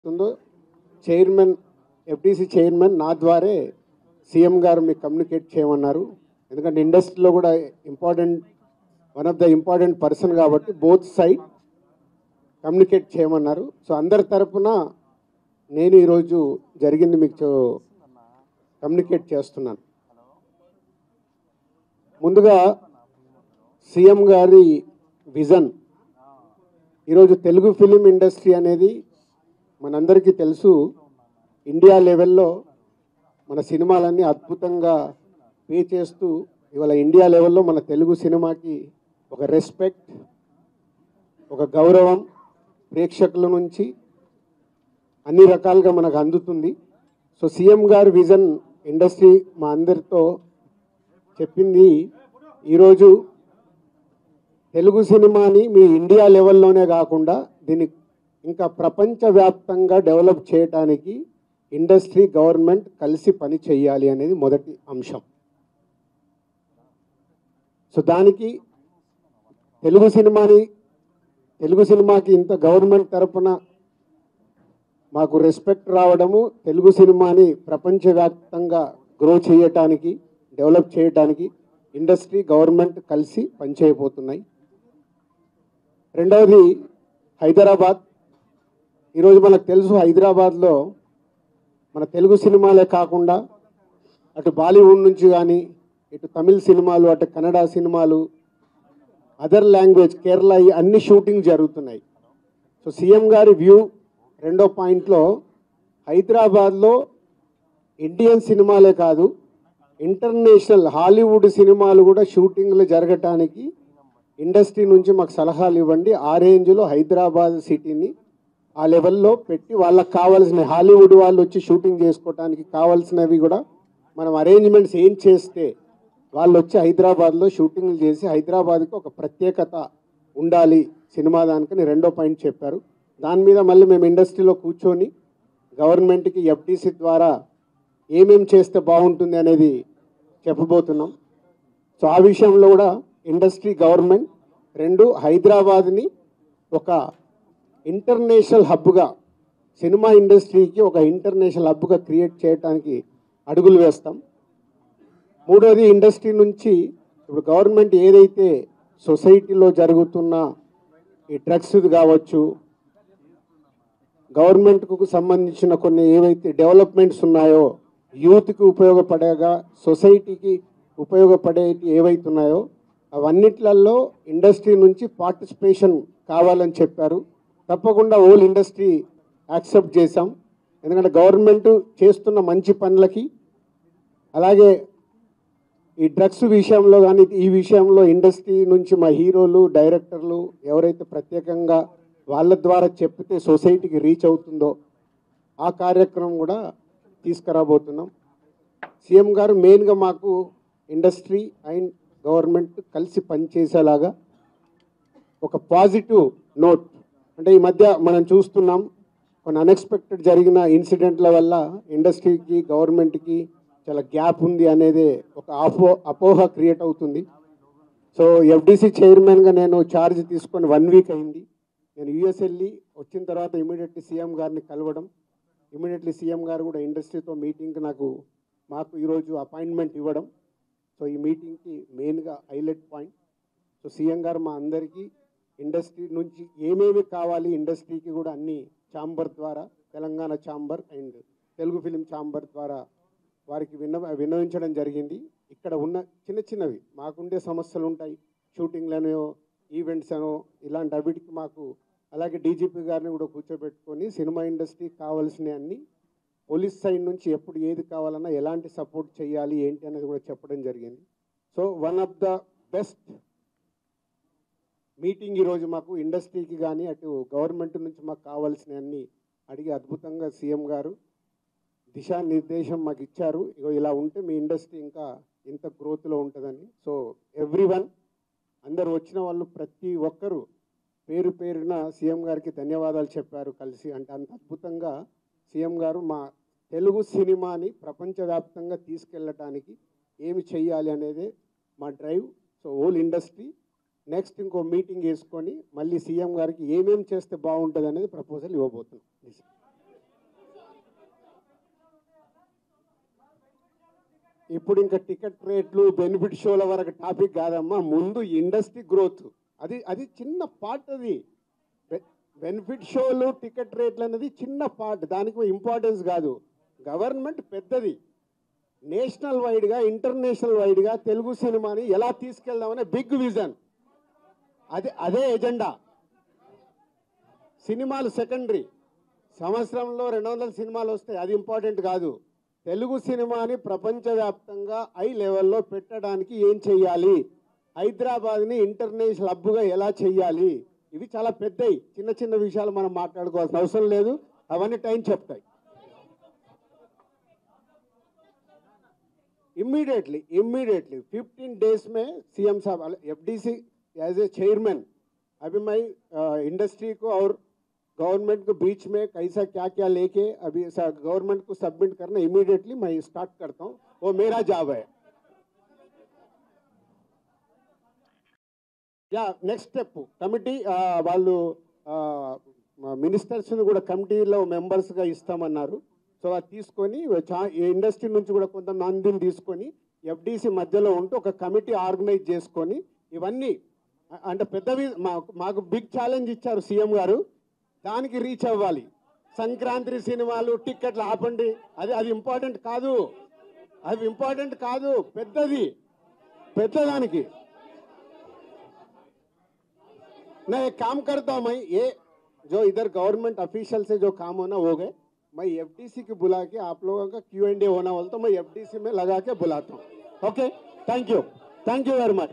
ఏదైతుందో chairman FDC chairman నా ద్వారే CM గారు మీకు కమ్యూనికేట్ చేయమన్నారు. ఎందుకంటే ఇండస్ట్రీలో కూడా one of the important person కాబట్టి బోత్ సైడ్ కమ్యూనికేట్ చేయమన్నారు. సో అందరి తరపున నేను ఈరోజు జరిగింది మీకు కమ్యూనికేట్ చేస్తున్నాను. ముందుగా సీఎం గారి విజన్. ఈరోజు తెలుగు ఫిలిం ఇండస్ట్రీ అనేది మనందరికీ తెలుసు, ఇండియా లెవెల్లో మన సినిమాలన్నీ అద్భుతంగా పే చేస్తూ ఇవాళ ఇండియా లెవెల్లో మన తెలుగు సినిమాకి ఒక రెస్పెక్ట్, ఒక గౌరవం ప్రేక్షకుల నుంచి అన్ని రకాలుగా మనకు అందుతుంది. సో సీఎం గారి విజన్ ఇండస్ట్రీ మా అందరితో చెప్పింది, ఈరోజు తెలుగు సినిమాని మీ ఇండియా లెవెల్లోనే కాకుండా దీన్ని ఇంకా ప్రపంచవ్యాప్తంగా డెవలప్ చేయడానికి ఇండస్ట్రీ గవర్నమెంట్ కలిసి పని చేయాలి అనేది మొదటి అంశం. సో దానికి తెలుగు సినిమాకి ఇంత గవర్నమెంట్ తరపున మాకు రెస్పెక్ట్ రావడము, తెలుగు సినిమాని ప్రపంచవ్యాప్తంగా గ్రో చేయటానికి, డెవలప్ చేయటానికి ఇండస్ట్రీ గవర్నమెంట్ కలిసి పనిచేయబోతున్నాయి. రెండవది హైదరాబాద్. ఈరోజు మనకు తెలుసు, హైదరాబాద్లో మన తెలుగు సినిమాలే కాకుండా అటు బాలీవుడ్ నుంచి కానీ, ఇటు తమిళ్ సినిమాలు, అటు కన్నడ సినిమాలు, అదర్ లాంగ్వేజ్, కేరళ, అన్ని షూటింగ్ జరుగుతున్నాయి. సో సీఎం గారి వ్యూ రెండో పాయింట్లో, హైదరాబాద్లో ఇండియన్ సినిమాలే కాదు, ఇంటర్నేషనల్ హాలీవుడ్ సినిమాలు కూడా షూటింగ్లు జరగటానికి ఇండస్ట్రీ నుంచి మాకు సలహాలు ఇవ్వండి. ఆ రేంజ్లో హైదరాబాద్ సిటీని ఆ లెవెల్లో పెట్టి వాళ్ళకి కావాల్సిన హాలీవుడ్ వాళ్ళు వచ్చి షూటింగ్ చేసుకోవడానికి కావాల్సినవి కూడా మనం అరేంజ్మెంట్స్ ఏం చేస్తే వాళ్ళు వచ్చి హైదరాబాద్లో షూటింగ్లు చేసి హైదరాబాద్కి ఒక ప్రత్యేకత ఉండాలి సినిమా దానికని రెండో పాయింట్ చెప్పారు. దాని మీద మళ్ళీ మేము ఇండస్ట్రీలో కూర్చొని గవర్నమెంట్కి ఎఫ్డీసీ ద్వారా ఏమేం చేస్తే బాగుంటుంది అనేది చెప్పబోతున్నాం. సో ఆ విషయంలో కూడా ఇండస్ట్రీ, గవర్నమెంట్ రెండు హైదరాబాద్ని ఒక ఇంటర్నేషనల్ హబ్గా, సినిమా ఇండస్ట్రీకి ఒక ఇంటర్నేషనల్ హబ్గా క్రియేట్ చేయడానికి అడుగులు వేస్తాం. మూడోది, ఇండస్ట్రీ నుంచి ఇప్పుడు గవర్నమెంట్ ఏదైతే సొసైటీలో జరుగుతున్న ఈ డ్రగ్స్ కావచ్చు, గవర్నమెంట్కు సంబంధించిన కొన్ని ఏవైతే డెవలప్మెంట్స్ ఉన్నాయో, యూత్కి ఉపయోగపడేగా, సొసైటీకి ఉపయోగపడేవి ఏవైతే ఉన్నాయో అవన్నిట్లలో ఇండస్ట్రీ నుంచి పార్టిసిపేషన్ కావాలని చెప్పారు. తప్పకుండా హోల్ ఇండస్ట్రీ యాక్సెప్ట్ చేశాం. ఎందుకంటే గవర్నమెంట్ చేస్తున్న మంచి పనులకి, అలాగే ఈ డ్రగ్స్ విషయంలో కానీ ఈ విషయంలో ఇండస్ట్రీ నుంచి మా హీరోలు, డైరెక్టర్లు ఎవరైతే ప్రత్యేకంగా వాళ్ళ ద్వారా చెప్తే సొసైటీకి రీచ్ అవుతుందో ఆ కార్యక్రమం కూడా తీసుకురాబోతున్నాం. సీఎం గారు మెయిన్గా మాకు ఇండస్ట్రీ అండ్ గవర్నమెంట్ కలిసి పనిచేసేలాగా ఒక పాజిటివ్ నోట్, అంటే ఈ మధ్య మనం చూస్తున్నాం కొన్ని అన్ఎక్స్పెక్టెడ్ జరిగిన ఇన్సిడెంట్ల వల్ల ఇండస్ట్రీకి, గవర్నమెంట్కి చాలా గ్యాప్ ఉంది అనేది ఒక అపోహ క్రియేట్ అవుతుంది. సో ఎఫ్డీసీ చైర్మన్గా నేను ఛార్జ్ తీసుకొని 1 వీక్ అయింది. నేను యూఎస్ వెళ్ళి వచ్చిన తర్వాత ఇమీడియట్లీ సీఎం గారిని కలవడం, ఇమీడియట్లీ సీఎం గారు కూడా ఇండస్ట్రీతో మీటింగ్కి మాకు ఈరోజు అపాయింట్మెంట్ ఇవ్వడం. సో ఈ మీటింగ్కి మెయిన్గా హైలైట్ పాయింట్. సో సీఎం గారు మా అందరికీ ఇండస్ట్రీ నుంచి ఏమేమి కావాలి, ఇండస్ట్రీకి కూడా అన్ని ఛాంబర్ ద్వారా, Telangana chamber and Telugu film chamber ద్వారా వారికి విన్నవించడం జరిగింది. ఇక్కడ ఉన్న చిన్నవి మాకుండే సమస్యలు ఉంటాయి, షూటింగ్లనో, ఈవెంట్స్ అనో, ఇలాంటి అవిటికి మాకు, అలాగే డీజీపీ గారిని కూడా కూర్చోబెట్టుకొని సినిమా ఇండస్ట్రీకి కావాల్సిన అన్ని, పోలీస్ సైడ్ నుంచి ఎప్పుడు ఏది కావాలన్నా ఎలాంటి సపోర్ట్ చేయాలి ఏంటి అనేది కూడా చెప్పడం జరిగింది. So one of the best meeting ఈరోజు మాకు ఇండస్ట్రీకి కానీ అటు గవర్నమెంట్ నుంచి మాకు కావాల్సినవన్నీ అడిగి అద్భుతంగా సీఎం గారు దిశానిర్దేశం మాకు ఇచ్చారు. ఇగో ఇలా ఉంటే మీ ఇండస్ట్రీ ఇంకా ఇంత గ్రోత్లో ఉంటుందని. సో ఎవ్రీవన్, అందరు వచ్చిన వాళ్ళు ప్రతి ఒక్కరూ పేరు పేరున సీఎం గారికి ధన్యవాదాలు చెప్పారు కలిసి. అంటే అంత అద్భుతంగా సీఎం గారు మా తెలుగు సినిమాని ప్రపంచవ్యాప్తంగా తీసుకెళ్ళటానికి ఏమి చెయ్యాలి అనేదే మా drive. So whole industry next ఇంకో మీటింగ్ వేసుకొని మళ్ళీ సీఎం గారికి ఏమేమి చేస్తే బాగుంటుంది అనేది ప్రపోజల్ ఇవ్వబోతున్నాం. ఇప్పుడు ఇంకా టికెట్ రేట్లు బెనిఫిట్ షోల వరకు టాపిక్ కాదమ్మా, ముందు ఇండస్ట్రీ గ్రోత్. అది చిన్న పార్ట్. అది బెనిఫిట్ షోలు టికెట్ రేట్లు అనేది చిన్న పార్ట్, దానికి ఇంపార్టెన్స్ కాదు. గవర్నమెంట్ పెద్దది, నేషనల్ వైడ్గా ఇంటర్నేషనల్ వైడ్గా తెలుగు సినిమాని ఎలా తీసుకెళ్దామనే బిగ్ విజన్. అదే ఎజెండా. సినిమాలు సెకండరీ. సంవత్సరంలో 200 సినిమాలు వస్తాయి, అది ఇంపార్టెంట్ కాదు. తెలుగు సినిమాని ప్రపంచవ్యాప్తంగా హై లెవెల్లో పెట్టడానికి ఏం చెయ్యాలి, హైదరాబాద్ని ఇంటర్నేషనల్ హబ్గా ఎలా చెయ్యాలి, ఇవి చాలా పెద్దవి. చిన్న చిన్న విషయాలు మనం మాట్లాడుకోవాల్సిన అవసరం లేదు, అవన్నీ టైం చెప్తాయి. इमीडिएटली 15 डेज में सीएम साहब एफडीसी एज ए चेयरमैन, अभी मैं इंडस्ट्री को और गवर्नमेंट के बीच में कैसा क्या क्या लेके अभी गवर्नमेंट को सबमिट करना इमीडिएटली मैं स्टार्ट करता हूँ, वो मेरा जॉब है. या नेक्स्ट स्टेप कमिटी వాళ్ళు మినిస్టర్స్ని కూడా కమిటీలో మెంబర్స్గా ఇస్తామన్నారు. సో అది తీసుకొని ఇండస్ట్రీ నుంచి కూడా కొంతమందిని తీసుకొని ఎఫ్డీసీ మధ్యలో ఉంటూ ఒక కమిటీ ఆర్గనైజ్ చేసుకొని ఇవన్నీ అంటే పెద్దవి మాకు బిగ్ ఛాలెంజ్ ఇచ్చారు సీఎం గారు, దానికి రీచ్ అవ్వాలి. సంక్రాంతి సినిమాలు టిక్కెట్లు ఆపండి, అది ఇంపార్టెంట్ కాదు, పెద్దదానికి. मैं एक काम करता हूँ, मैं ये जो इधर गवर्नमेंट ऑफिशियल से जो काम होना हो गए, मैं एफडीसी की बुला के आप लोगों का Q&A होना बोलता हूँ, मैं एफडीसी में लगा के बुलाता हूँ. Okay, thank you very much.